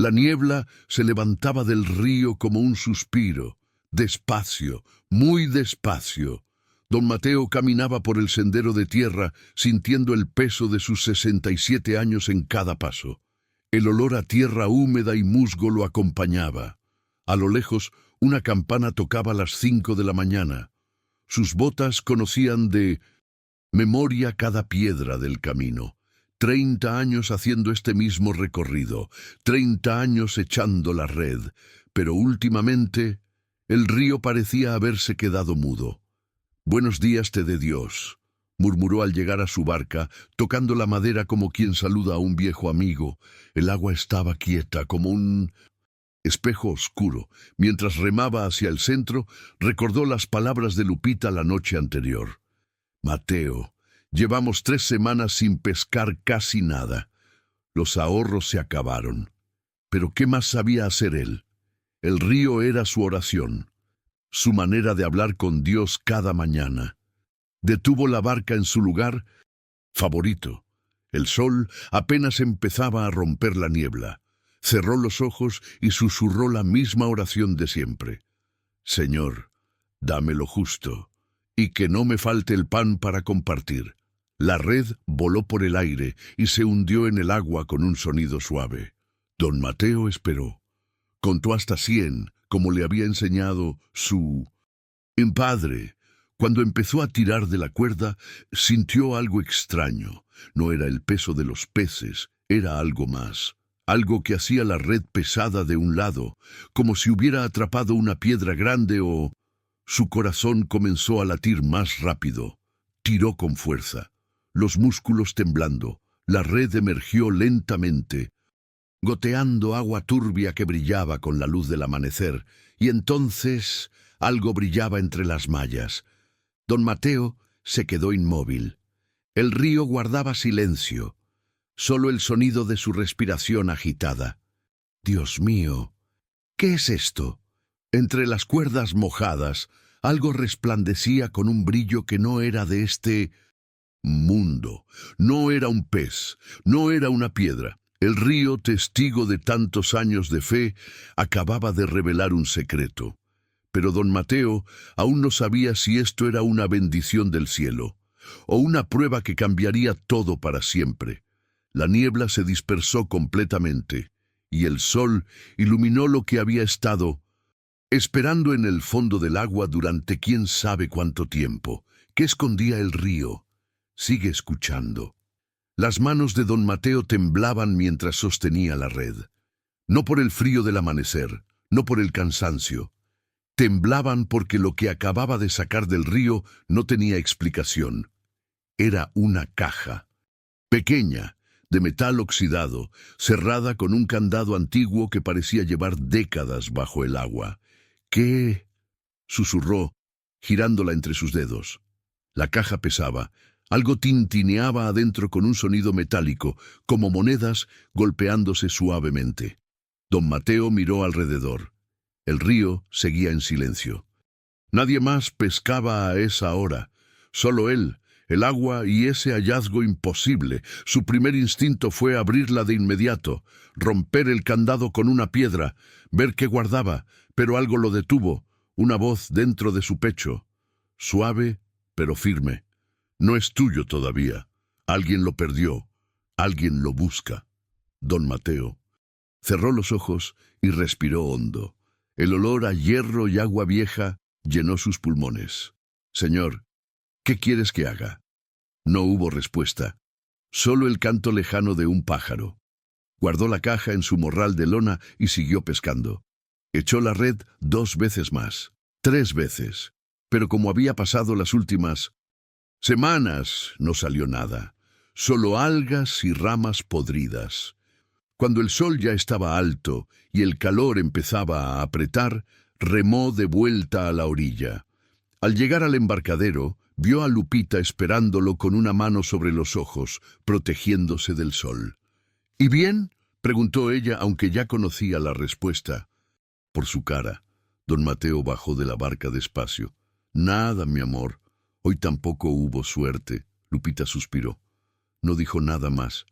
La niebla se levantaba del río como un suspiro, despacio, muy despacio. Don Mateo caminaba por el sendero de tierra, sintiendo el peso de sus 67 años en cada paso. El olor a tierra húmeda y musgo lo acompañaba. A lo lejos, una campana tocaba las 5 de la mañana. Sus botas conocían de memoria cada piedra del camino. 30 años haciendo este mismo recorrido, 30 años echando la red, pero últimamente el río parecía haberse quedado mudo. «Buenos días te dé Dios», murmuró al llegar a su barca, tocando la madera como quien saluda a un viejo amigo. El agua estaba quieta, como un espejo oscuro. Mientras remaba hacia el centro, recordó las palabras de Lupita la noche anterior. «Mateo, llevamos 3 semanas sin pescar casi nada. Los ahorros se acabaron». Pero ¿qué más sabía hacer él? El río era su oración, su manera de hablar con Dios cada mañana. Detuvo la barca en su lugar favorito. El sol apenas empezaba a romper la niebla. Cerró los ojos y susurró la misma oración de siempre. «Señor, dame lo justo, y que no me falte el pan para compartir». La red voló por el aire y se hundió en el agua con un sonido suave. Don Mateo esperó. Contó hasta 100, como le había enseñado su padre. Cuando empezó a tirar de la cuerda, sintió algo extraño. No era el peso de los peces, era algo más. Algo que hacía la red pesada de un lado, como si hubiera atrapado una piedra grande o... Su corazón comenzó a latir más rápido. Tiró con fuerza, los músculos temblando. La red emergió lentamente, goteando agua turbia que brillaba con la luz del amanecer, y entonces algo brillaba entre las mallas. Don Mateo se quedó inmóvil. El río guardaba silencio, solo el sonido de su respiración agitada. «Dios mío, ¿qué es esto?» Entre las cuerdas mojadas, algo resplandecía con un brillo que no era de este mundo. No era un pez, no era una piedra. El río, testigo de tantos años de fe, acababa de revelar un secreto. Pero don Mateo aún no sabía si esto era una bendición del cielo, o una prueba que cambiaría todo para siempre. La niebla se dispersó completamente, y el sol iluminó lo que había estado esperando en el fondo del agua durante quién sabe cuánto tiempo. ¿Qué escondía el río? Sigue escuchando. Las manos de don Mateo temblaban mientras sostenía la red. No por el frío del amanecer, no por el cansancio. Temblaban porque lo que acababa de sacar del río no tenía explicación. Era una caja, pequeña, de metal oxidado, cerrada con un candado antiguo que parecía llevar décadas bajo el agua. «¿Qué?», susurró, girándola entre sus dedos. La caja pesaba. Algo tintineaba adentro con un sonido metálico, como monedas golpeándose suavemente. Don Mateo miró alrededor. El río seguía en silencio. Nadie más pescaba a esa hora. Solo él, el agua y ese hallazgo imposible. Su primer instinto fue abrirla de inmediato, romper el candado con una piedra, ver qué guardaba, pero algo lo detuvo, una voz dentro de su pecho, suave pero firme. «No es tuyo todavía. Alguien lo perdió. Alguien lo busca». Don Mateo cerró los ojos y respiró hondo. El olor a hierro y agua vieja llenó sus pulmones. «Señor, ¿qué quieres que haga?». No hubo respuesta, solo el canto lejano de un pájaro. Guardó la caja en su morral de lona y siguió pescando. Echó la red 2 veces más, 3 veces, pero como había pasado las últimas semanas, no salió nada, solo algas y ramas podridas. Cuando el sol ya estaba alto y el calor empezaba a apretar, remó de vuelta a la orilla. Al llegar al embarcadero, vio a Lupita esperándolo con una mano sobre los ojos, protegiéndose del sol. «¿Y bien?», preguntó ella, aunque ya conocía la respuesta. Por su cara, don Mateo bajó de la barca despacio. «Nada, mi amor. Hoy tampoco hubo suerte», Lupita suspiró. No dijo nada más.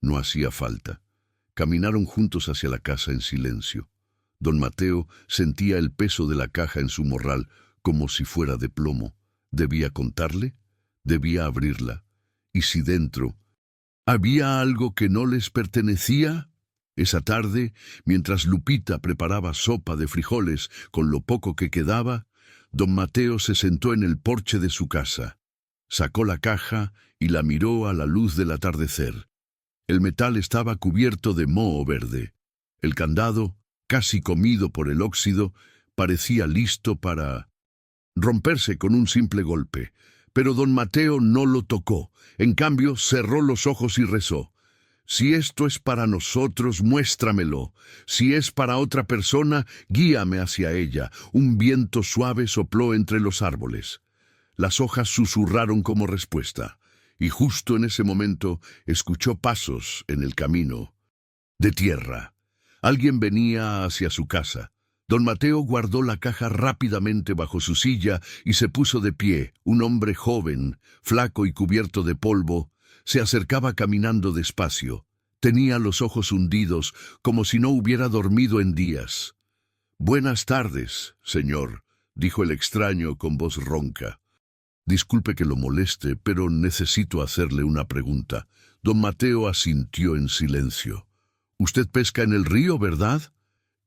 No hacía falta. Caminaron juntos hacia la casa en silencio. Don Mateo sentía el peso de la caja en su morral como si fuera de plomo. ¿Debía contarle? ¿Debía abrirla? ¿Y si dentro había algo que no les pertenecía? Esa tarde, mientras Lupita preparaba sopa de frijoles con lo poco que quedaba, don Mateo se sentó en el porche de su casa. Sacó la caja y la miró a la luz del atardecer. El metal estaba cubierto de moho verde. El candado, casi comido por el óxido, parecía listo para romperse con un simple golpe. Pero don Mateo no lo tocó. En cambio, cerró los ojos y rezó. Si esto es para nosotros, muéstramelo. Si es para otra persona, guíame hacia ella. Un viento suave sopló entre los árboles. Las hojas susurraron como respuesta. Y justo en ese momento escuchó pasos en el camino de tierra. Alguien venía hacia su casa. Don Mateo guardó la caja rápidamente bajo su silla y se puso de pie. Un hombre joven, flaco y cubierto de polvo, se acercaba caminando despacio. Tenía los ojos hundidos, como si no hubiera dormido en días. «Buenas tardes, señor», dijo el extraño con voz ronca. «Disculpe que lo moleste, pero necesito hacerle una pregunta». Don Mateo asintió en silencio. «Usted pesca en el río, ¿verdad?»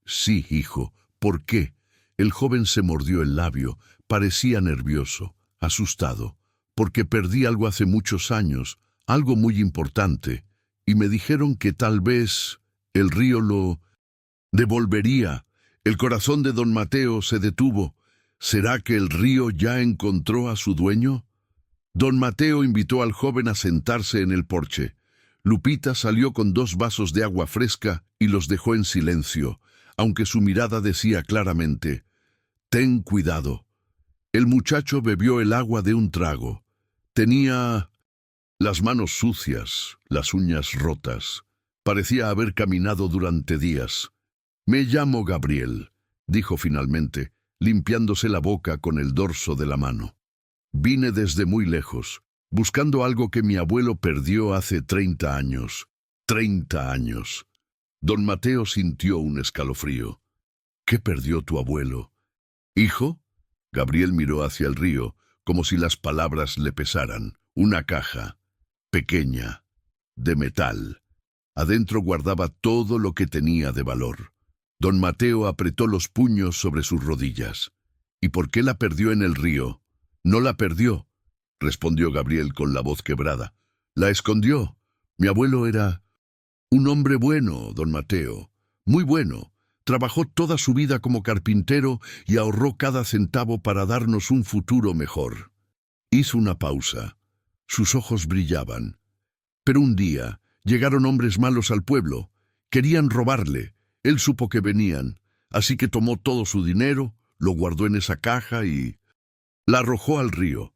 «Sí, hijo. ¿Por qué?» El joven se mordió el labio. Parecía nervioso, asustado. «Porque perdí algo hace muchos años, algo muy importante, y me dijeron que tal vez el río lo devolvería». El corazón de don Mateo se detuvo. ¿Será que el río ya encontró a su dueño? Don Mateo invitó al joven a sentarse en el porche. Lupita salió con 2 vasos de agua fresca y los dejó en silencio, aunque su mirada decía claramente: «Ten cuidado». El muchacho bebió el agua de un trago. Tenía las manos sucias, las uñas rotas. Parecía haber caminado durante días. «Me llamo Gabriel», dijo finalmente, limpiándose la boca con el dorso de la mano. «Vine desde muy lejos, buscando algo que mi abuelo perdió hace 30 años. 30 años. Don Mateo sintió un escalofrío. «¿Qué perdió tu abuelo?» «¿Hijo?» Gabriel miró hacia el río, como si las palabras le pesaran. Una caja, pequeña, de metal. Adentro guardaba todo lo que tenía de valor. Don Mateo apretó los puños sobre sus rodillas. «¿Y por qué la perdió en el río?» «No la perdió», respondió Gabriel con la voz quebrada. «La escondió. Mi abuelo era un hombre bueno, don Mateo, muy bueno. Trabajó toda su vida como carpintero y ahorró cada centavo para darnos un futuro mejor». Hizo una pausa. Sus ojos brillaban. «Pero un día llegaron hombres malos al pueblo. Querían robarle. Él supo que venían, así que tomó todo su dinero, lo guardó en esa caja y la arrojó al río.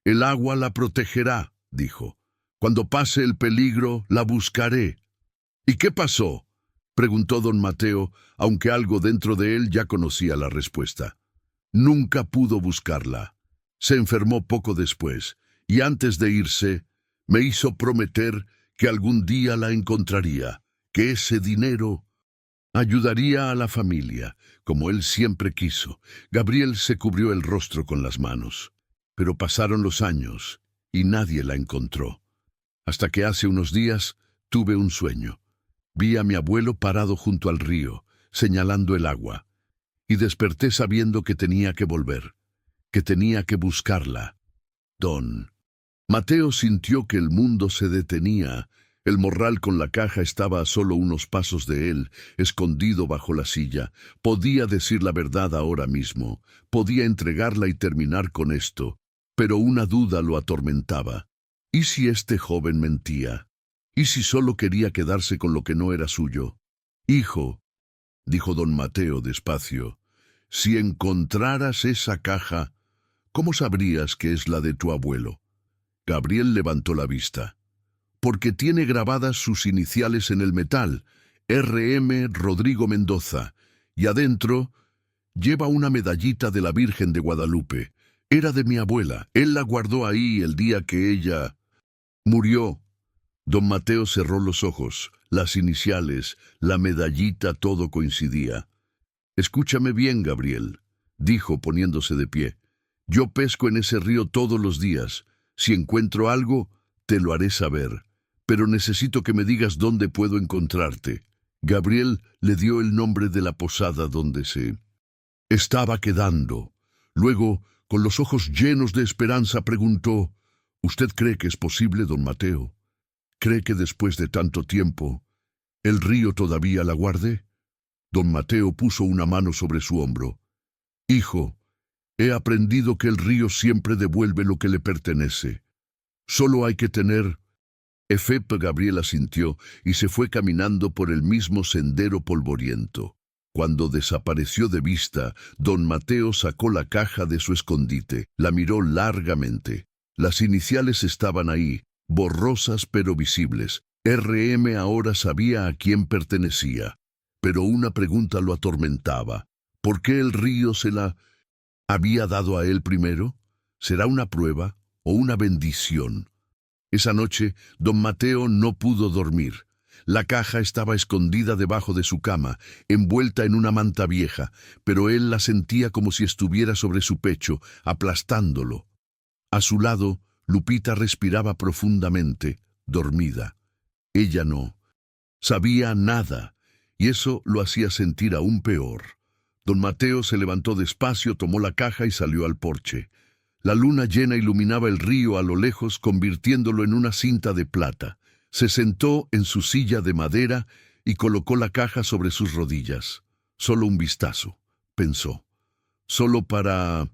«El agua la protegerá», dijo. «Cuando pase el peligro, la buscaré». «¿Y qué pasó?», preguntó don Mateo, aunque algo dentro de él ya conocía la respuesta. «Nunca pudo buscarla. Se enfermó poco después, y antes de irse, me hizo prometer que algún día la encontraría, que ese dinero ayudaría a la familia, como él siempre quiso». Gabriel se cubrió el rostro con las manos. Pero pasaron los años y nadie la encontró. Hasta que hace unos días tuve un sueño. Vi a mi abuelo parado junto al río, señalando el agua, y desperté sabiendo que tenía que volver, que tenía que buscarla. Don Mateo sintió que el mundo se detenía. El morral con la caja estaba a solo unos pasos de él, escondido bajo la silla. Podía decir la verdad ahora mismo, podía entregarla y terminar con esto, pero una duda lo atormentaba. ¿Y si este joven mentía? ¿Y si solo quería quedarse con lo que no era suyo? «Hijo», dijo don Mateo despacio, «si encontraras esa caja, ¿cómo sabrías que es la de tu abuelo?» Gabriel levantó la vista. «Porque tiene grabadas sus iniciales en el metal, R.M. Rodrigo Mendoza, y adentro lleva una medallita de la Virgen de Guadalupe. Era de mi abuela. Él la guardó ahí el día que ella murió». Don Mateo cerró los ojos. Las iniciales, la medallita, todo coincidía. «Escúchame bien, Gabriel», dijo poniéndose de pie. «Yo pesco en ese río todos los días. Si encuentro algo, te lo haré saber. Pero necesito que me digas dónde puedo encontrarte». Gabriel le dio el nombre de la posada donde se estaba quedando. Luego, con los ojos llenos de esperanza, preguntó: «¿Usted cree que es posible, don Mateo? ¿Cree que después de tanto tiempo el río todavía la guarde?» Don Mateo puso una mano sobre su hombro. «Hijo, he aprendido que el río siempre devuelve lo que le pertenece. Solo hay que tener...» Gabriel asintió y se fue caminando por el mismo sendero polvoriento. Cuando desapareció de vista, don Mateo sacó la caja de su escondite, la miró largamente. Las iniciales estaban ahí, borrosas pero visibles. RM ahora sabía a quién pertenecía. Pero una pregunta lo atormentaba. ¿Por qué el río se la había dado a él primero? ¿Será una prueba o una bendición? Esa noche, don Mateo no pudo dormir. La caja estaba escondida debajo de su cama, envuelta en una manta vieja, pero él la sentía como si estuviera sobre su pecho, aplastándolo. A su lado, Lupita respiraba profundamente, dormida. Ella no sabía nada, y eso lo hacía sentir aún peor. Don Mateo se levantó despacio, tomó la caja y salió al porche. La luna llena iluminaba el río a lo lejos, convirtiéndolo en una cinta de plata. Se sentó en su silla de madera y colocó la caja sobre sus rodillas. Solo un vistazo, pensó. Solo para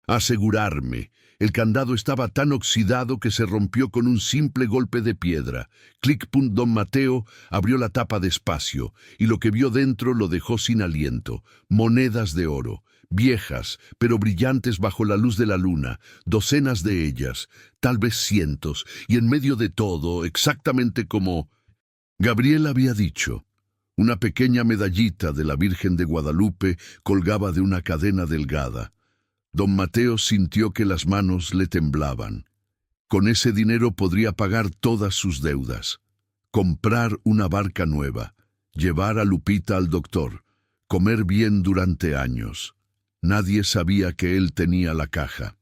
asegurarme. El candado estaba tan oxidado que se rompió con un simple golpe de piedra. Clic, pum. Don Mateo abrió la tapa despacio y lo que vio dentro lo dejó sin aliento. Monedas de oro, viejas, pero brillantes bajo la luz de la luna, docenas de ellas, tal vez cientos, y en medio de todo, exactamente como Gabriel había dicho, una pequeña medallita de la Virgen de Guadalupe colgaba de una cadena delgada. Don Mateo sintió que las manos le temblaban. Con ese dinero podría pagar todas sus deudas, comprar una barca nueva, llevar a Lupita al doctor, comer bien durante años. Nadie sabía que él tenía la caja.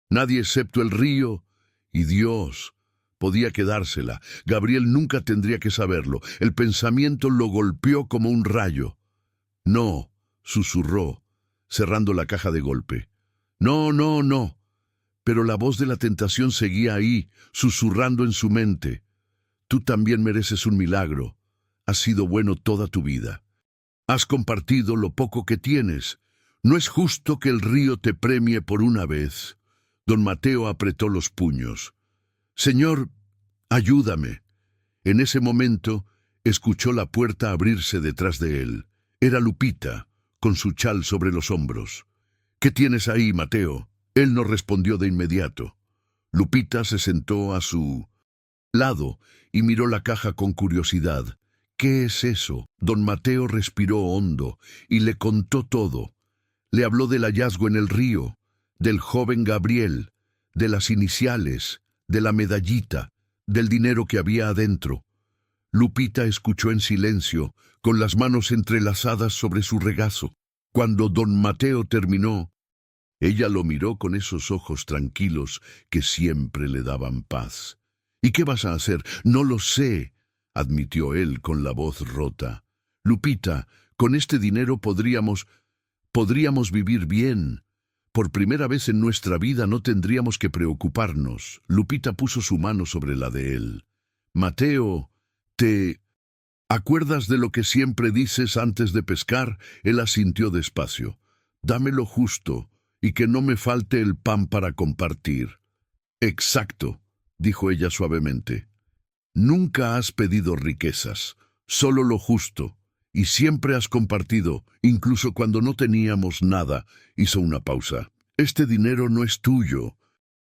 Nadie excepto el río y Dios podía quedársela. Gabriel nunca tendría que saberlo. El pensamiento lo golpeó como un rayo. «No», susurró, cerrando la caja de golpe. «No, no, no». Pero la voz de la tentación seguía ahí, susurrando en su mente. «Tú también mereces un milagro. Has sido bueno toda tu vida. Has compartido lo poco que tienes. No es justo que el río te premie por una vez». Don Mateo apretó los puños. «Señor, ayúdame». En ese momento, escuchó la puerta abrirse detrás de él. Era Lupita, con su chal sobre los hombros. «¿Qué tienes ahí, Mateo?». Él no respondió de inmediato. Lupita se sentó a su lado y miró la caja con curiosidad. «¿Qué es eso?». Don Mateo respiró hondo y le contó todo. Le habló del hallazgo en el río, del joven Gabriel, de las iniciales, de la medallita, del dinero que había adentro. Lupita escuchó en silencio, con las manos entrelazadas sobre su regazo. Cuando don Mateo terminó, ella lo miró con esos ojos tranquilos que siempre le daban paz. «¿Y qué vas a hacer?». «No lo sé», admitió él con la voz rota. «Lupita, con este dinero podríamos vivir bien. Por primera vez en nuestra vida no tendríamos que preocuparnos». Lupita puso su mano sobre la de él. «Mateo, ¿te acuerdas de lo que siempre dices antes de pescar?». Él asintió despacio. «Dame lo justo y que no me falte el pan para compartir». «Exacto», dijo ella suavemente. «Nunca has pedido riquezas, solo lo justo, y siempre has compartido, incluso cuando no teníamos nada». Hizo una pausa. «Este dinero no es tuyo,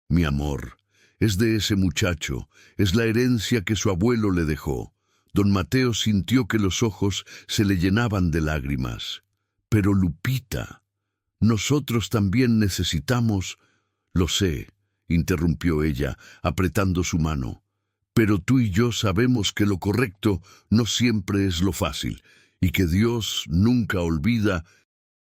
mi amor. Es de ese muchacho, es la herencia que su abuelo le dejó». Don Mateo sintió que los ojos se le llenaban de lágrimas. «Pero Lupita, nosotros también necesitamos...». «Lo sé», interrumpió ella, apretando su mano. Pero tú y yo sabemos que lo correcto no siempre es lo fácil, y que Dios nunca olvida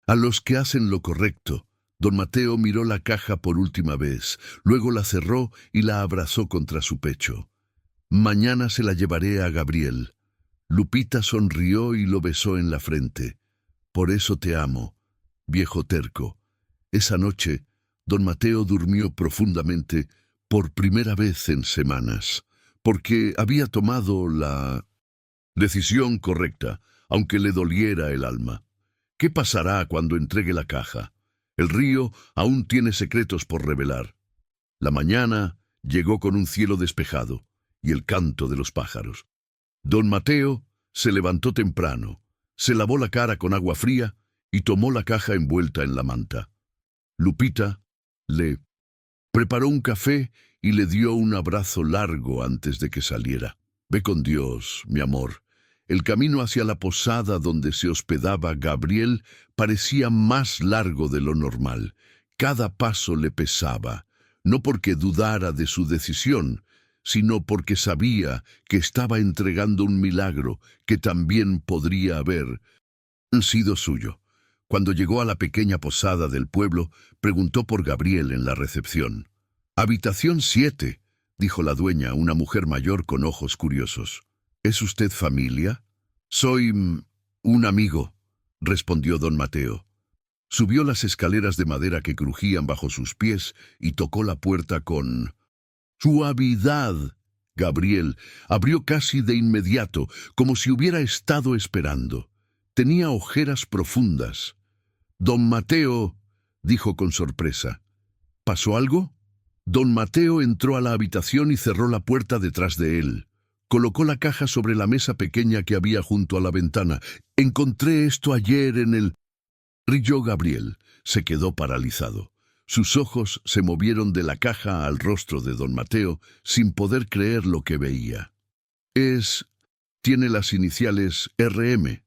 a los que hacen lo correcto. Don Mateo miró la caja por última vez, luego la cerró y la abrazó contra su pecho. Mañana se la llevaré a Gabriel. Lupita sonrió y lo besó en la frente. Por eso te amo, viejo terco. Esa noche, don Mateo durmió profundamente por primera vez en semanas, porque había tomado la decisión correcta, aunque le doliera el alma. ¿Qué pasará cuando entregue la caja? El río aún tiene secretos por revelar. La mañana llegó con un cielo despejado y el canto de los pájaros. Don Mateo se levantó temprano, se lavó la cara con agua fría y tomó la caja envuelta en la manta. Lupita le preparó un café y le dio un abrazo largo antes de que saliera. Ve con Dios, mi amor. El camino hacia la posada donde se hospedaba Gabriel parecía más largo de lo normal. Cada paso le pesaba, no porque dudara de su decisión, sino porque sabía que estaba entregando un milagro que también podría haber sido suyo. Cuando llegó a la pequeña posada del pueblo, preguntó por Gabriel en la recepción. «Habitación 7», dijo la dueña, una mujer mayor con ojos curiosos. «¿Es usted familia?» «Soy un amigo», respondió don Mateo. Subió las escaleras de madera que crujían bajo sus pies y tocó la puerta con suavidad. Gabriel abrió casi de inmediato, como si hubiera estado esperando. Tenía ojeras profundas. «Don Mateo», dijo con sorpresa. «¿Pasó algo?» Don Mateo entró a la habitación y cerró la puerta detrás de él. Colocó la caja sobre la mesa pequeña que había junto a la ventana. «Encontré esto ayer en el...» Rilló Gabriel. Se quedó paralizado. Sus ojos se movieron de la caja al rostro de don Mateo sin poder creer lo que veía. Tiene las iniciales RM,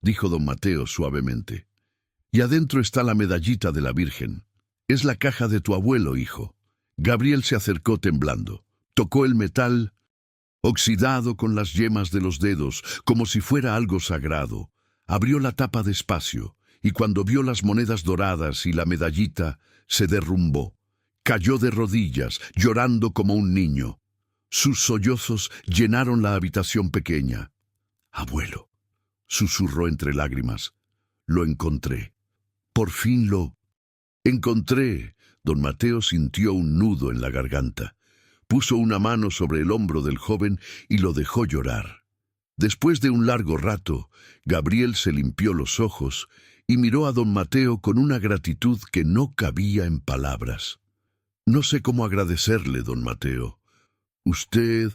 dijo don Mateo suavemente. Y adentro está la medallita de la Virgen. Es la caja de tu abuelo, hijo. Gabriel se acercó temblando. Tocó el metal oxidado con las yemas de los dedos, como si fuera algo sagrado. Abrió la tapa despacio, y cuando vio las monedas doradas y la medallita, se derrumbó. Cayó de rodillas, llorando como un niño. Sus sollozos llenaron la habitación pequeña. «Abuelo», susurró entre lágrimas, «lo encontré. Por fin lo encontré». Don Mateo sintió un nudo en la garganta. Puso una mano sobre el hombro del joven y lo dejó llorar. Después de un largo rato, Gabriel se limpió los ojos y miró a don Mateo con una gratitud que no cabía en palabras. «No sé cómo agradecerle, don Mateo. Usted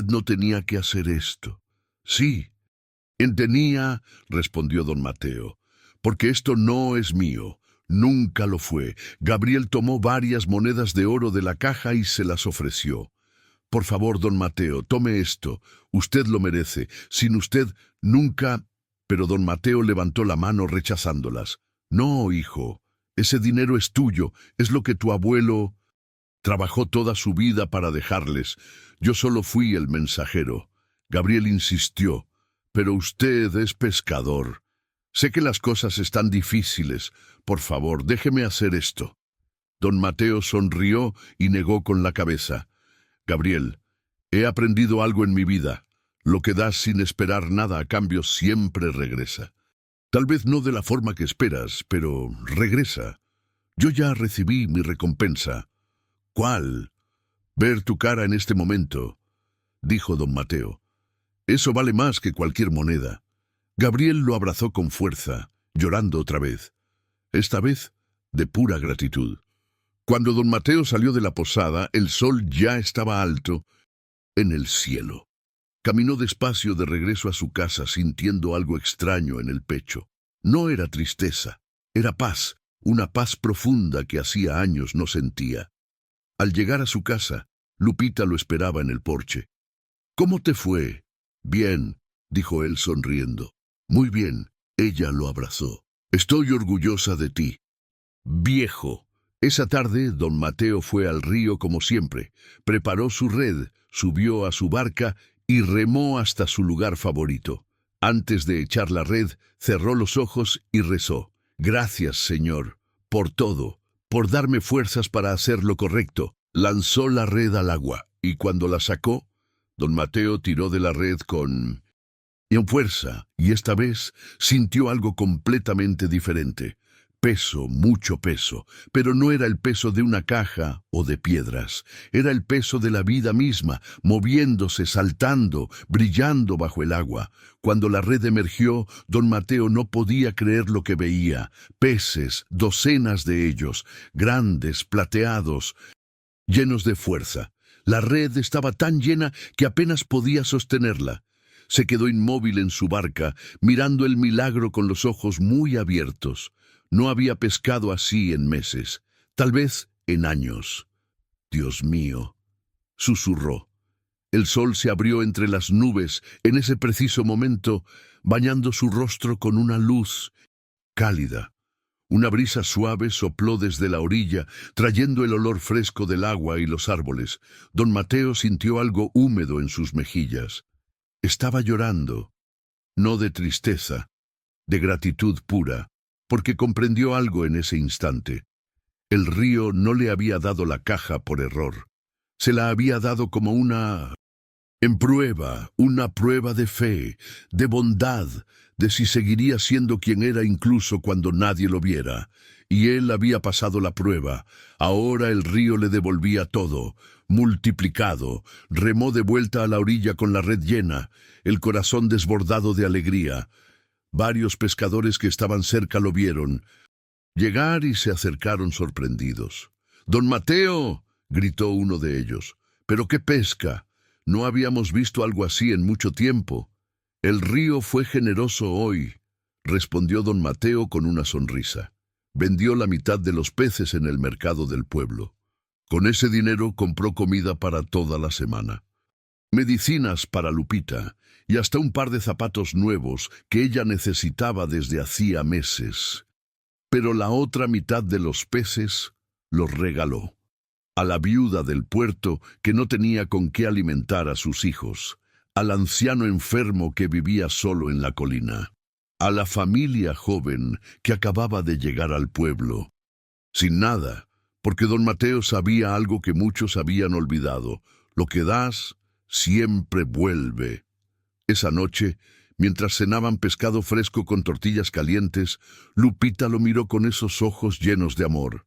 no tenía que hacer esto». «Sí, tenía», respondió don Mateo, «porque esto no es mío. Nunca lo fue». Gabriel tomó varias monedas de oro de la caja y se las ofreció. «Por favor, don Mateo, tome esto. Usted lo merece. Sin usted, nunca...» Pero don Mateo levantó la mano rechazándolas. «No, hijo, ese dinero es tuyo. Es lo que tu abuelo trabajó toda su vida para dejarles. Yo solo fui el mensajero». Gabriel insistió. «Pero usted es pescador. Sé que las cosas están difíciles. Por favor, déjeme hacer esto». Don Mateo sonrió y negó con la cabeza. «Gabriel, he aprendido algo en mi vida. Lo que das sin esperar nada a cambio siempre regresa. Tal vez no de la forma que esperas, pero regresa. Yo ya recibí mi recompensa». «¿Cuál?» «Ver tu cara en este momento», dijo don Mateo. «Eso vale más que cualquier moneda». Gabriel lo abrazó con fuerza, llorando otra vez. Esta vez, de pura gratitud. Cuando don Mateo salió de la posada, el sol ya estaba alto en el cielo. Caminó despacio de regreso a su casa sintiendo algo extraño en el pecho. No era tristeza, era paz, una paz profunda que hacía años no sentía. Al llegar a su casa, Lupita lo esperaba en el porche. «¿Cómo te fue?» «Bien», dijo él sonriendo. «Muy bien», ella lo abrazó. «Estoy orgullosa de ti». «Viejo». Esa tarde, don Mateo fue al río como siempre. Preparó su red, subió a su barca y remó hasta su lugar favorito. Antes de echar la red, cerró los ojos y rezó: «Gracias, Señor, por todo, por darme fuerzas para hacer lo correcto». Lanzó la red al agua, y cuando la sacó, don Mateo tiró de la red con fuerza, y esta vez sintió algo completamente diferente. Peso, mucho peso, pero no era el peso de una caja o de piedras. Era el peso de la vida misma, moviéndose, saltando, brillando bajo el agua. Cuando la red emergió, don Mateo no podía creer lo que veía. Peces, docenas de ellos, grandes, plateados, llenos de fuerza. La red estaba tan llena que apenas podía sostenerla. Se quedó inmóvil en su barca, mirando el milagro con los ojos muy abiertos. No había pescado así en meses, tal vez en años. «Dios mío», susurró. El sol se abrió entre las nubes en ese preciso momento, bañando su rostro con una luz cálida. Una brisa suave sopló desde la orilla, trayendo el olor fresco del agua y los árboles. Don Mateo sintió algo húmedo en sus mejillas. Estaba llorando, no de tristeza, de gratitud pura, porque comprendió algo en ese instante. El río no le había dado la caja por error. Se la había dado como una prueba de fe, de bondad, de si seguiría siendo quien era incluso cuando nadie lo viera. Y él había pasado la prueba. Ahora el río le devolvía todo, multiplicado. Remó de vuelta a la orilla con la red llena, el corazón desbordado de alegría. Varios pescadores que estaban cerca lo vieron llegar y se acercaron sorprendidos. «¡Don Mateo!», gritó uno de ellos. «¿Pero qué pesca? No habíamos visto algo así en mucho tiempo». «El río fue generoso hoy», respondió don Mateo con una sonrisa. Vendió la mitad de los peces en el mercado del pueblo. Con ese dinero compró comida para toda la semana, medicinas para Lupita y hasta un par de zapatos nuevos que ella necesitaba desde hacía meses. Pero la otra mitad de los peces los regaló a la viuda del puerto que no tenía con qué alimentar a sus hijos, al anciano enfermo que vivía solo en la colina, a la familia joven que acababa de llegar al pueblo, sin nada, porque don Mateo sabía algo que muchos habían olvidado: lo que das siempre vuelve. Esa noche, mientras cenaban pescado fresco con tortillas calientes, Lupita lo miró con esos ojos llenos de amor.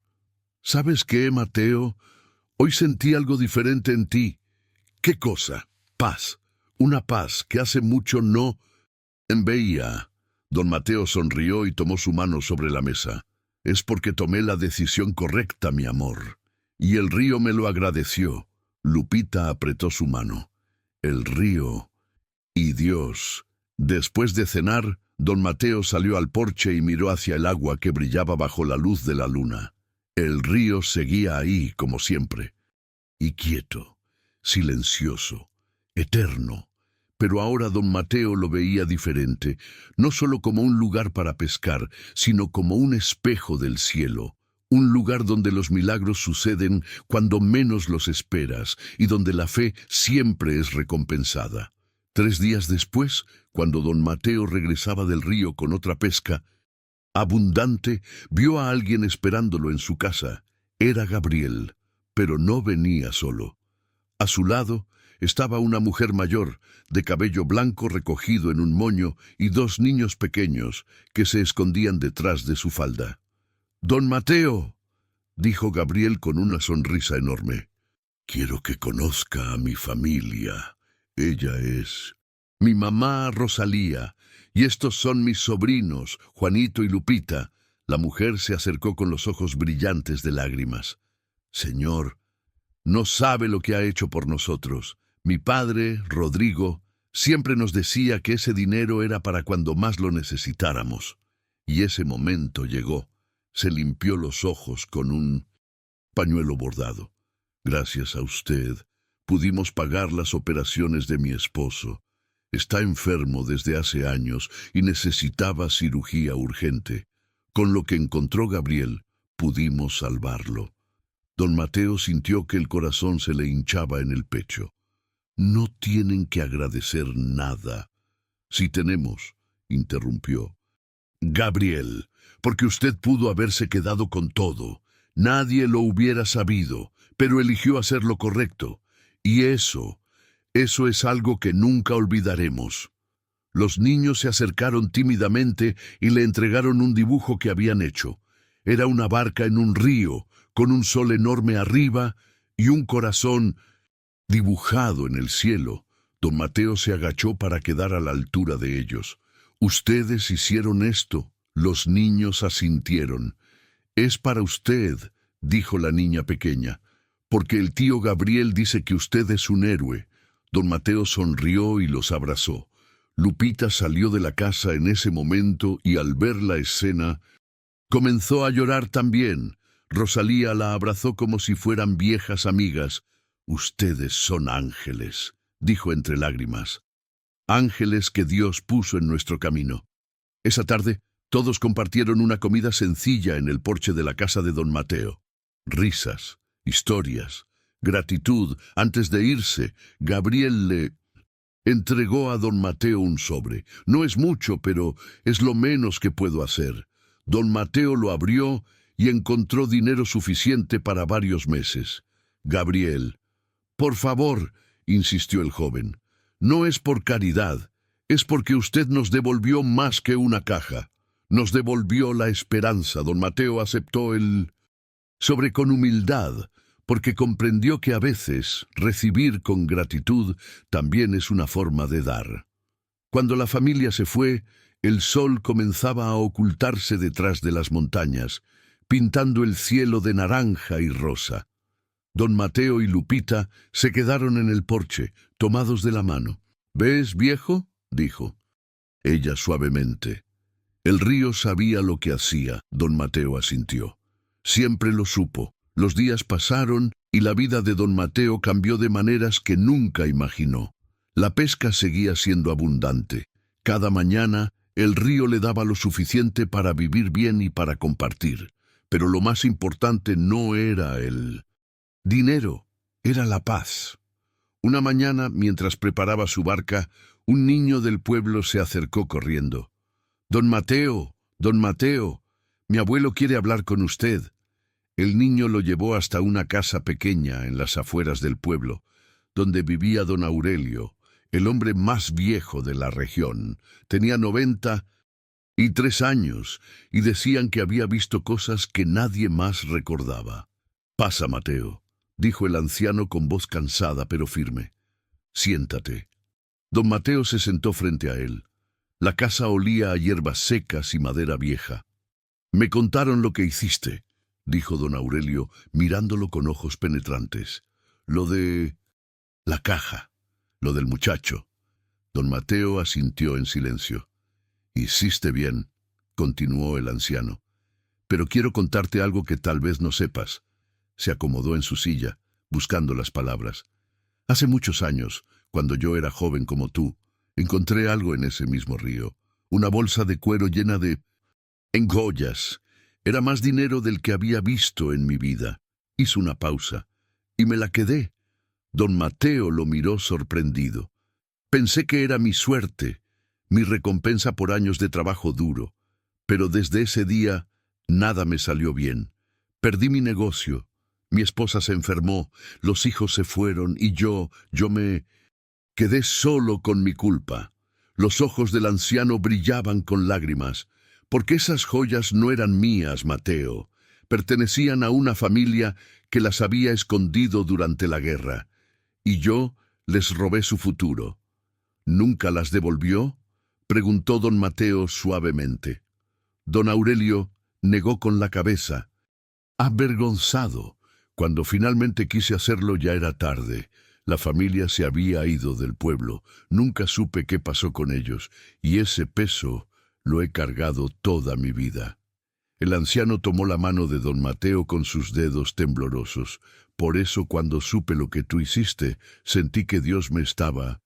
«¿Sabes qué, Mateo? Hoy sentí algo diferente en ti». «¿Qué cosa?» «Paz. Una paz que hace mucho no veía». Don Mateo sonrió y tomó su mano sobre la mesa. «Es porque tomé la decisión correcta, mi amor. Y el río me lo agradeció». Lupita apretó su mano. «El río y Dios». Después de cenar, don Mateo salió al porche y miró hacia el agua que brillaba bajo la luz de la luna. El río seguía ahí, como siempre, y quieto, silencioso, eterno. Pero ahora don Mateo lo veía diferente, no solo como un lugar para pescar, sino como un espejo del cielo, un lugar donde los milagros suceden cuando menos los esperas y donde la fe siempre es recompensada. 3 días después, cuando don Mateo regresaba del río con otra pesca abundante, vio a alguien esperándolo en su casa. Era Gabriel, pero no venía solo. A su lado estaba una mujer mayor, de cabello blanco recogido en un moño, y 2 niños pequeños que se escondían detrás de su falda. «Don Mateo», dijo Gabriel con una sonrisa enorme, «quiero que conozca a mi familia. Ella es mi mamá Rosalía, y estos son mis sobrinos, Juanito y Lupita». La mujer se acercó con los ojos brillantes de lágrimas. «Señor, no sabe lo que ha hecho por nosotros. Mi padre, Rodrigo, siempre nos decía que ese dinero era para cuando más lo necesitáramos. Y ese momento llegó». Se limpió los ojos con un pañuelo bordado. «Gracias a usted pudimos pagar las operaciones de mi esposo. Está enfermo desde hace años y necesitaba cirugía urgente. Con lo que encontró Gabriel, pudimos salvarlo». Don Mateo sintió que el corazón se le hinchaba en el pecho. No tienen que agradecer nada. Sí tenemos, interrumpió. Gabriel, porque usted pudo haberse quedado con todo. Nadie lo hubiera sabido, pero eligió hacer lo correcto. Y eso es algo que nunca olvidaremos. Los niños se acercaron tímidamente y le entregaron un dibujo que habían hecho. Era una barca en un río, con un sol enorme arriba y un corazón dibujado en el cielo. Don Mateo se agachó para quedar a la altura de ellos. Ustedes hicieron esto. Los niños asintieron. Es para usted, dijo la niña pequeña, porque el tío Gabriel dice que usted es un héroe. Don Mateo sonrió y los abrazó. Lupita salió de la casa en ese momento y al ver la escena, comenzó a llorar también. Rosalía la abrazó como si fueran viejas amigas. Ustedes son ángeles, dijo entre lágrimas. Ángeles que Dios puso en nuestro camino. Esa tarde, todos compartieron una comida sencilla en el porche de la casa de don Mateo. Risas, historias, gratitud. Antes de irse, Gabriel le entregó a don Mateo un sobre. No es mucho, pero es lo menos que puedo hacer. Don Mateo lo abrió y encontró dinero suficiente para varios meses. Gabriel, por favor, insistió el joven, no es por caridad, es porque usted nos devolvió más que una caja. Nos devolvió la esperanza. Don Mateo aceptó el sobre con humildad, porque comprendió que a veces recibir con gratitud también es una forma de dar. Cuando la familia se fue, el sol comenzaba a ocultarse detrás de las montañas, pintando el cielo de naranja y rosa. Don Mateo y Lupita se quedaron en el porche, tomados de la mano. ¿Ves, viejo?, dijo. Ella suavemente. El río sabía lo que hacía, don Mateo asintió. Siempre lo supo. Los días pasaron y la vida de don Mateo cambió de maneras que nunca imaginó. La pesca seguía siendo abundante. Cada mañana el río le daba lo suficiente para vivir bien y para compartir. Pero lo más importante no era el dinero, era la paz. Una mañana, mientras preparaba su barca, un niño del pueblo se acercó corriendo. Don Mateo, mi abuelo quiere hablar con usted. El niño lo llevó hasta una casa pequeña en las afueras del pueblo, donde vivía don Aurelio, el hombre más viejo de la región. Tenía 93 años y decían que había visto cosas que nadie más recordaba. Pasa, Mateo, dijo el anciano con voz cansada pero firme. Siéntate. Don Mateo se sentó frente a él. La casa olía a hierbas secas y madera vieja. Me contaron lo que hiciste, dijo don Aurelio, mirándolo con ojos penetrantes. Lo de la caja, lo del muchacho. Don Mateo asintió en silencio. Hiciste bien, continuó el anciano. Pero quiero contarte algo que tal vez no sepas. Se acomodó en su silla, buscando las palabras. Hace muchos años, cuando yo era joven como tú, encontré algo en ese mismo río. Una bolsa de cuero llena de joyas. Era más dinero del que había visto en mi vida. Hizo una pausa, y me la quedé. Don Mateo lo miró sorprendido. Pensé que era mi suerte, mi recompensa por años de trabajo duro. Pero desde ese día, nada me salió bien. Perdí mi negocio. Mi esposa se enfermó, los hijos se fueron, y yo me quedé solo con mi culpa. Los ojos del anciano brillaban con lágrimas. Porque esas joyas no eran mías, Mateo. Pertenecían a una familia que las había escondido durante la guerra. Y yo les robé su futuro. ¿Nunca las devolvió?, preguntó don Mateo suavemente. Don Aurelio negó con la cabeza. Avergonzado. Cuando finalmente quise hacerlo ya era tarde. La familia se había ido del pueblo. Nunca supe qué pasó con ellos. Y ese peso lo he cargado toda mi vida. El anciano tomó la mano de don Mateo con sus dedos temblorosos. Por eso cuando supe lo que tú hiciste, sentí que Dios me estaba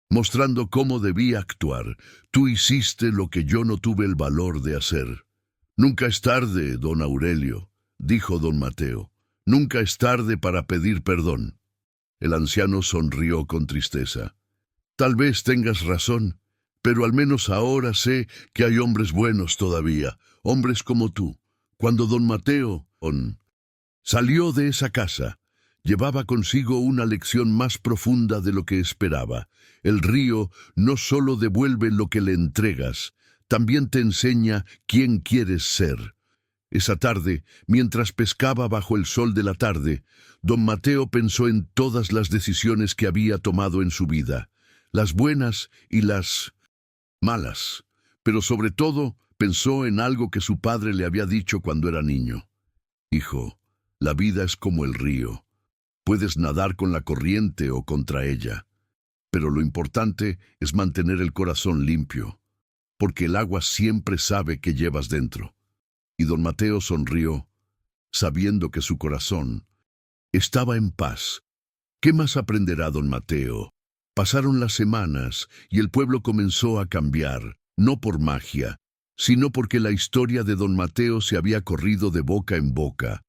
mostrando cómo debía actuar. Tú hiciste lo que yo no tuve el valor de hacer. Nunca es tarde, don Aurelio, dijo don Mateo. Nunca es tarde para pedir perdón. El anciano sonrió con tristeza. Tal vez tengas razón, pero al menos ahora sé que hay hombres buenos todavía, hombres como tú. Cuando don Mateo salió de esa casa, llevaba consigo una lección más profunda de lo que esperaba. El río no solo devuelve lo que le entregas, también te enseña quién quieres ser. Esa tarde, mientras pescaba bajo el sol de la tarde, don Mateo pensó en todas las decisiones que había tomado en su vida, las buenas y las malas, pero sobre todo pensó en algo que su padre le había dicho cuando era niño. Hijo, la vida es como el río. Puedes nadar con la corriente o contra ella, pero lo importante es mantener el corazón limpio, porque el agua siempre sabe qué llevas dentro. Y don Mateo sonrió, sabiendo que su corazón estaba en paz. ¿Qué más aprenderá don Mateo? Pasaron las semanas y el pueblo comenzó a cambiar, no por magia, sino porque la historia de don Mateo se había corrido de boca en boca.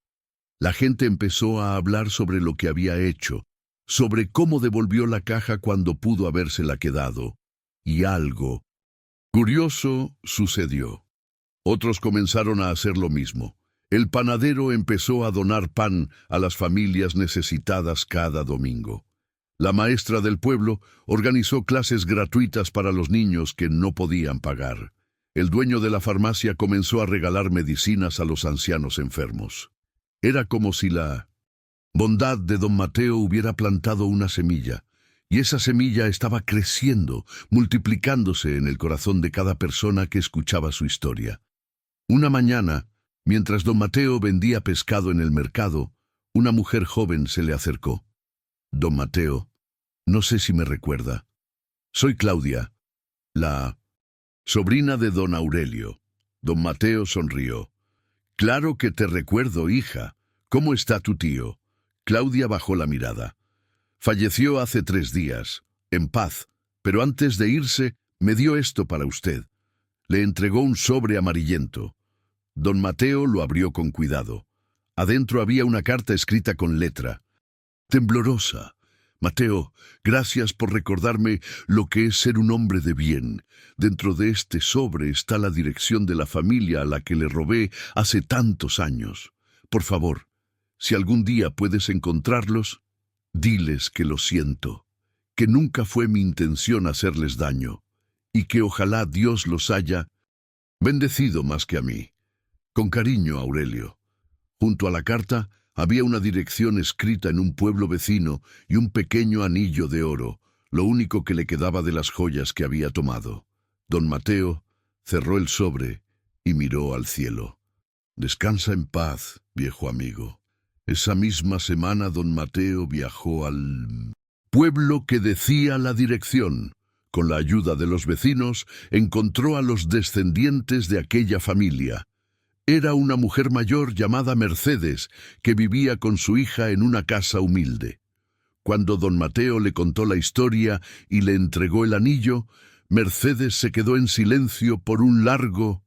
La gente empezó a hablar sobre lo que había hecho, sobre cómo devolvió la caja cuando pudo habérsela quedado. Y algo curioso sucedió. Otros comenzaron a hacer lo mismo. El panadero empezó a donar pan a las familias necesitadas cada domingo. La maestra del pueblo organizó clases gratuitas para los niños que no podían pagar. El dueño de la farmacia comenzó a regalar medicinas a los ancianos enfermos. Era como si la bondad de don Mateo hubiera plantado una semilla, y esa semilla estaba creciendo, multiplicándose en el corazón de cada persona que escuchaba su historia. Una mañana, mientras don Mateo vendía pescado en el mercado, una mujer joven se le acercó. Don Mateo, no sé si me recuerda. Soy Claudia, la sobrina de don Aurelio. Don Mateo sonrió. Claro que te recuerdo, hija. ¿Cómo está tu tío? Claudia bajó la mirada. Falleció hace 3 días, en paz, pero antes de irse me dio esto para usted. Le entregó un sobre amarillento. Don Mateo lo abrió con cuidado. Adentro había una carta escrita con letra temblorosa. Mateo, gracias por recordarme lo que es ser un hombre de bien. Dentro de este sobre está la dirección de la familia a la que le robé hace tantos años. Por favor, si algún día puedes encontrarlos, diles que lo siento, que nunca fue mi intención hacerles daño, y que ojalá Dios los haya bendecido más que a mí. Con cariño, Aurelio. Junto a la carta había una dirección escrita en un pueblo vecino y un pequeño anillo de oro, lo único que le quedaba de las joyas que había tomado. Don Mateo cerró el sobre y miró al cielo. Descansa en paz, viejo amigo. Esa misma semana don Mateo viajó al pueblo que decía la dirección. Con la ayuda de los vecinos, encontró a los descendientes de aquella familia. Era una mujer mayor llamada Mercedes, que vivía con su hija en una casa humilde. Cuando don Mateo le contó la historia y le entregó el anillo, Mercedes se quedó en silencio por un largo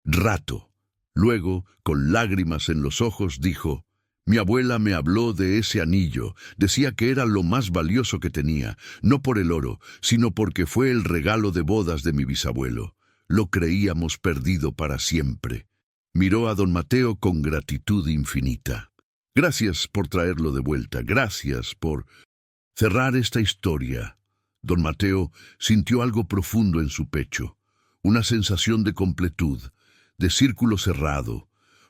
rato. Luego, con lágrimas en los ojos, dijo: «Mi abuela me habló de ese anillo. Decía que era lo más valioso que tenía, no por el oro, sino porque fue el regalo de bodas de mi bisabuelo. Lo creíamos perdido para siempre». Miró a don Mateo con gratitud infinita. «Gracias por traerlo de vuelta, gracias por cerrar esta historia». Don Mateo sintió algo profundo en su pecho, una sensación de completud, de círculo cerrado,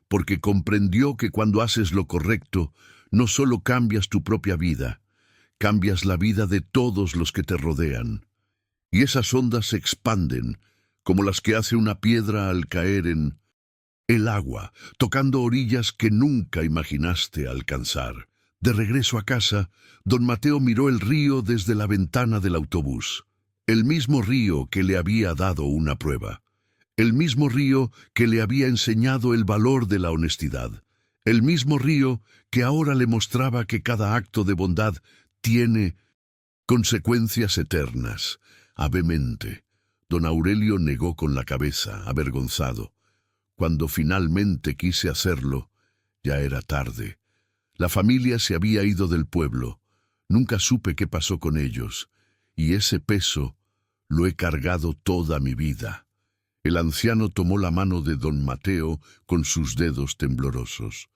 porque comprendió que cuando haces lo correcto, no solo cambias tu propia vida, cambias la vida de todos los que te rodean. Y esas ondas se expanden, como las que hace una piedra al caer en el agua, tocando orillas que nunca imaginaste alcanzar. De regreso a casa, don Mateo miró el río desde la ventana del autobús. El mismo río que le había dado una prueba. El mismo río que le había enseñado el valor de la honestidad. El mismo río que ahora le mostraba que cada acto de bondad tiene consecuencias eternas. Avemente, don Aurelio negó con la cabeza, avergonzado. Cuando finalmente quise hacerlo, ya era tarde. La familia se había ido del pueblo. Nunca supe qué pasó con ellos, y ese peso lo he cargado toda mi vida. El anciano tomó la mano de don Mateo con sus dedos temblorosos.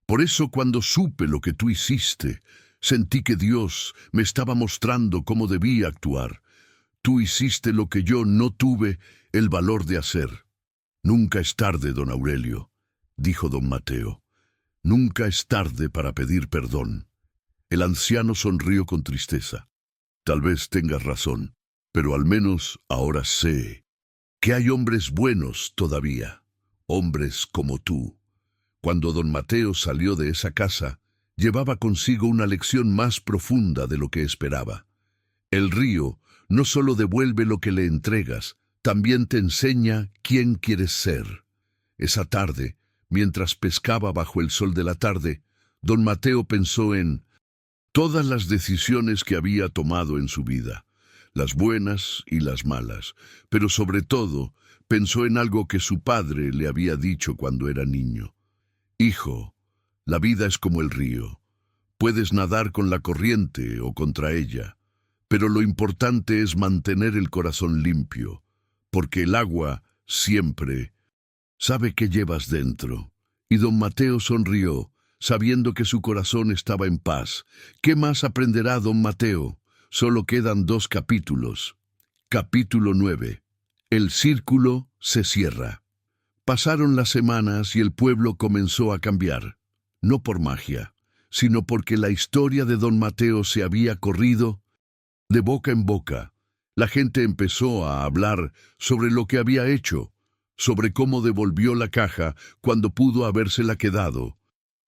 Por eso cuando supe lo que tú hiciste, sentí que Dios me estaba mostrando cómo debía actuar. Tú hiciste lo que yo no tuve el valor de hacer. Nunca es tarde, don Aurelio, dijo don Mateo. Nunca es tarde para pedir perdón. El anciano sonrió con tristeza. Tal vez tengas razón, pero al menos ahora sé que hay hombres buenos todavía, hombres como tú. Cuando don Mateo salió de esa casa, llevaba consigo una lección más profunda de lo que esperaba. El río no solo devuelve lo que le entregas, también te enseña quién quieres ser. Esa tarde, mientras pescaba bajo el sol de la tarde, don Mateo pensó en todas las decisiones que había tomado en su vida, las buenas y las malas, pero sobre todo pensó en algo que su padre le había dicho cuando era niño. Hijo, la vida es como el río. Puedes nadar con la corriente o contra ella, pero lo importante es mantener el corazón limpio, porque el agua siempre sabe qué llevas dentro. Y don Mateo sonrió, sabiendo que su corazón estaba en paz. ¿Qué más aprenderá don Mateo? Solo quedan 2 capítulos. Capítulo 9. El círculo se cierra. Pasaron las semanas y el pueblo comenzó a cambiar. No por magia, sino porque la historia de don Mateo se había corrido de boca en boca. La gente empezó a hablar sobre lo que había hecho, sobre cómo devolvió la caja cuando pudo habérsela quedado.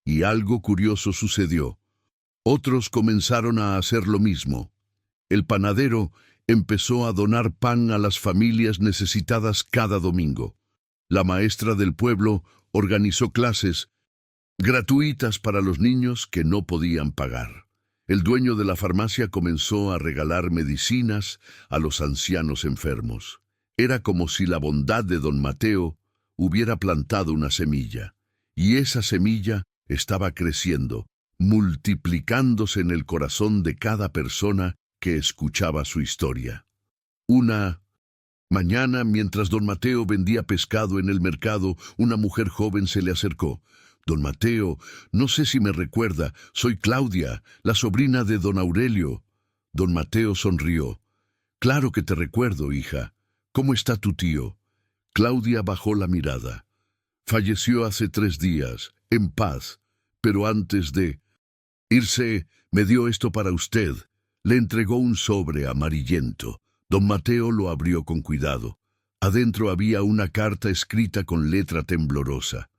Y algo curioso sucedió. Otros comenzaron a hacer lo mismo. El panadero empezó a donar pan a las familias necesitadas cada domingo. La maestra del pueblo organizó clases gratuitas para los niños que no podían pagar. El dueño de la farmacia comenzó a regalar medicinas a los ancianos enfermos. Era como si la bondad de don Mateo hubiera plantado una semilla, y esa semilla estaba creciendo, multiplicándose en el corazón de cada persona que escuchaba su historia. Una mañana, mientras don Mateo vendía pescado en el mercado, una mujer joven se le acercó. Don Mateo, no sé si me recuerda, soy Claudia, la sobrina de don Aurelio. Don Mateo sonrió. Claro que te recuerdo, hija. ¿Cómo está tu tío? Claudia bajó la mirada. Falleció hace 3 días, en paz, pero antes de irse, me dio esto para usted. Le entregó un sobre amarillento. Don Mateo lo abrió con cuidado. Adentro había una carta escrita con letra temblorosa.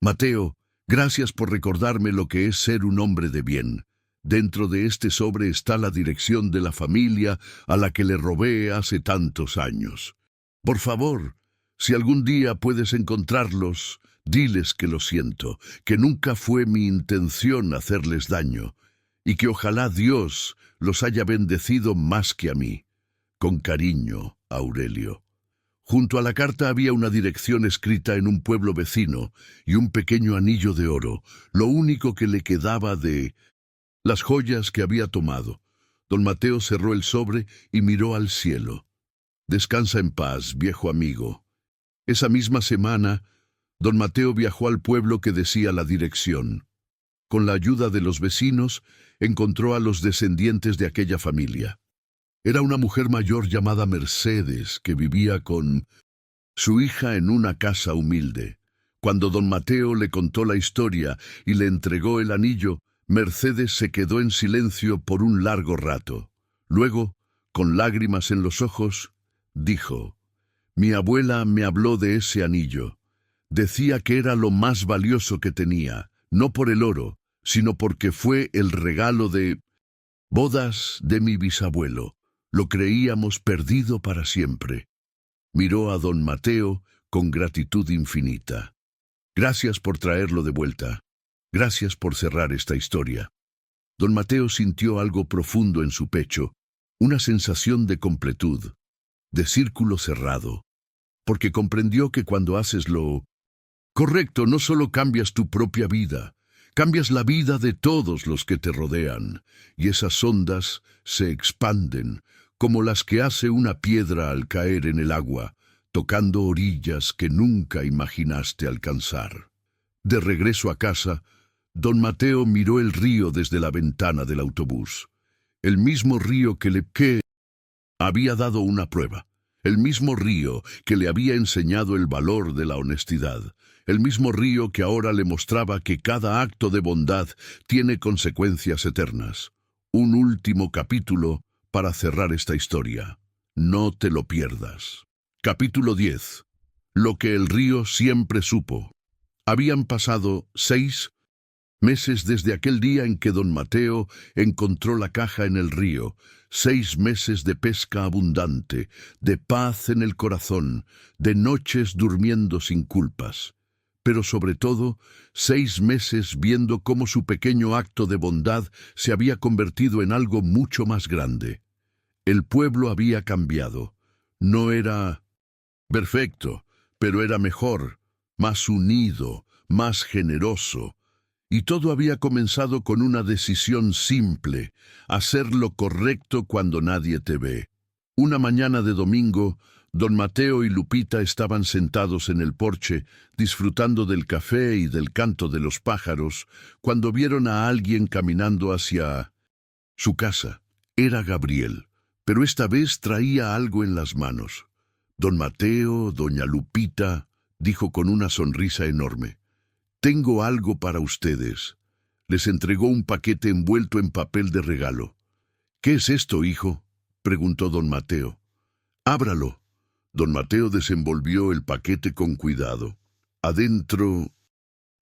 Mateo, gracias por recordarme lo que es ser un hombre de bien. Dentro de este sobre está la dirección de la familia a la que le robé hace tantos años. Por favor, si algún día puedes encontrarlos, diles que lo siento, que nunca fue mi intención hacerles daño, y que ojalá Dios los haya bendecido más que a mí. Con cariño, Aurelio. Junto a la carta había una dirección escrita en un pueblo vecino y un pequeño anillo de oro, lo único que le quedaba de las joyas que había tomado. Don Mateo cerró el sobre y miró al cielo. Descansa en paz, viejo amigo. Esa misma semana, don Mateo viajó al pueblo que decía la dirección. Con la ayuda de los vecinos, encontró a los descendientes de aquella familia. Era una mujer mayor llamada Mercedes, que vivía con su hija en una casa humilde. Cuando don Mateo le contó la historia y le entregó el anillo, Mercedes se quedó en silencio por un largo rato. Luego, con lágrimas en los ojos, dijo: «Mi abuela me habló de ese anillo. Decía que era lo más valioso que tenía, no por el oro, sino porque fue el regalo de bodas de mi bisabuelo. Lo creíamos perdido para siempre». Miró a don Mateo con gratitud infinita. «Gracias por traerlo de vuelta. Gracias por cerrar esta historia». Don Mateo sintió algo profundo en su pecho, una sensación de completud, de círculo cerrado, porque comprendió que cuando haces lo correcto no solo cambias tu propia vida, cambias la vida de todos los que te rodean, y esas ondas se expanden, como las que hace una piedra al caer en el agua, tocando orillas que nunca imaginaste alcanzar. De regreso a casa, don Mateo miró el río desde la ventana del autobús. El mismo río que le había dado una prueba. El mismo río que le había enseñado el valor de la honestidad. El mismo río que ahora le mostraba que cada acto de bondad tiene consecuencias eternas. Un último capítulo para cerrar esta historia. No te lo pierdas. Capítulo 10. Lo que el río siempre supo. Habían pasado 6 meses desde aquel día en que don Mateo encontró la caja en el río. 6 meses de pesca abundante, de paz en el corazón, de noches durmiendo sin culpas. Pero sobre todo, 6 meses viendo cómo su pequeño acto de bondad se había convertido en algo mucho más grande. El pueblo había cambiado. No era perfecto, pero era mejor, más unido, más generoso. Y todo había comenzado con una decisión simple: hacer lo correcto cuando nadie te ve. Una mañana de domingo, don Mateo y Lupita estaban sentados en el porche, disfrutando del café y del canto de los pájaros, cuando vieron a alguien caminando hacia su casa. Era Gabriel, pero esta vez traía algo en las manos. Don Mateo, doña Lupita, dijo con una sonrisa enorme: «Tengo algo para ustedes». Les entregó un paquete envuelto en papel de regalo. «¿Qué es esto, hijo?», preguntó don Mateo. «Ábralo». Don Mateo desenvolvió el paquete con cuidado. Adentro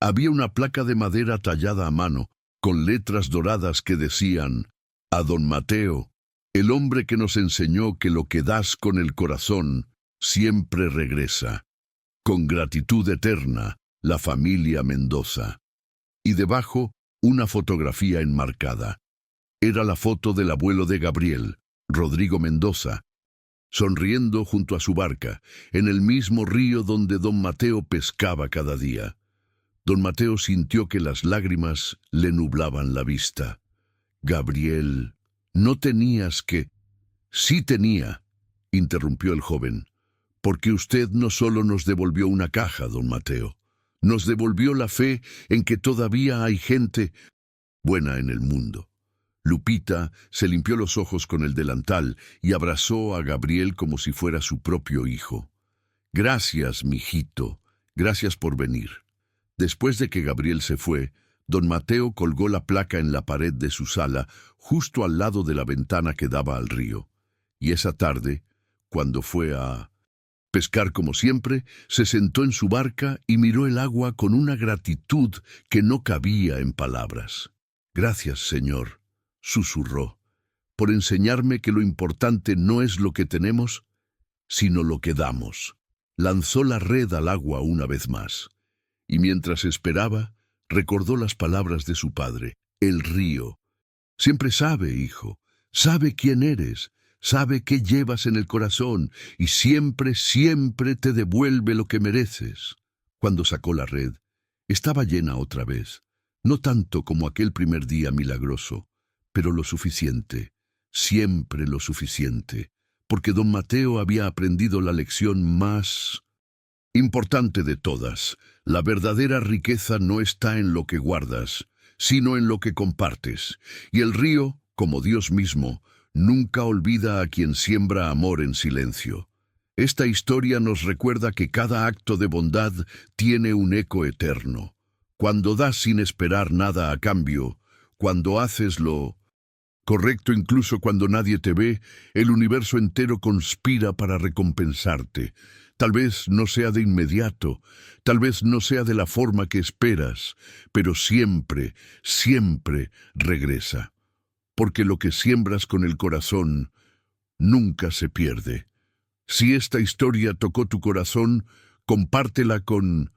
había una placa de madera tallada a mano, con letras doradas que decían: «A don Mateo, el hombre que nos enseñó que lo que das con el corazón siempre regresa. Con gratitud eterna, la familia Mendoza». Y debajo, una fotografía enmarcada. Era la foto del abuelo de Gabriel, Rodrigo Mendoza, sonriendo junto a su barca, en el mismo río donde don Mateo pescaba cada día. Don Mateo sintió que las lágrimas le nublaban la vista. «Gabriel, no tenías que...». «Sí tenía», interrumpió el joven, «porque usted no solo nos devolvió una caja, don Mateo, nos devolvió la fe en que todavía hay gente buena en el mundo». Lupita se limpió los ojos con el delantal y abrazó a Gabriel como si fuera su propio hijo. «Gracias, mijito, gracias por venir». Después de que Gabriel se fue, don Mateo colgó la placa en la pared de su sala, justo al lado de la ventana que daba al río. Y esa tarde, cuando fue a pescar como siempre, se sentó en su barca y miró el agua con una gratitud que no cabía en palabras. «Gracias, Señor», susurró, «por enseñarme que lo importante no es lo que tenemos, sino lo que damos». Lanzó la red al agua una vez más, y mientras esperaba, recordó las palabras de su padre: «El río siempre sabe, hijo, sabe quién eres, sabe qué llevas en el corazón, y siempre, siempre te devuelve lo que mereces». Cuando sacó la red, estaba llena otra vez, no tanto como aquel primer día milagroso, pero lo suficiente, siempre lo suficiente, porque don Mateo había aprendido la lección más importante de todas: la verdadera riqueza no está en lo que guardas, sino en lo que compartes. Y el río, como Dios mismo, nunca olvida a quien siembra amor en silencio. Esta historia nos recuerda que cada acto de bondad tiene un eco eterno. Cuando das sin esperar nada a cambio, cuando haces lo correcto incluso cuando nadie te ve, el universo entero conspira para recompensarte. Tal vez no sea de inmediato, tal vez no sea de la forma que esperas, pero siempre, siempre regresa. Porque lo que siembras con el corazón nunca se pierde. Si esta historia tocó tu corazón, compártela con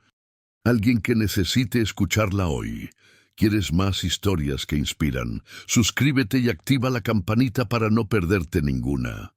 alguien que necesite escucharla hoy. ¿Quieres más historias que inspiran? Suscríbete y activa la campanita para no perderte ninguna.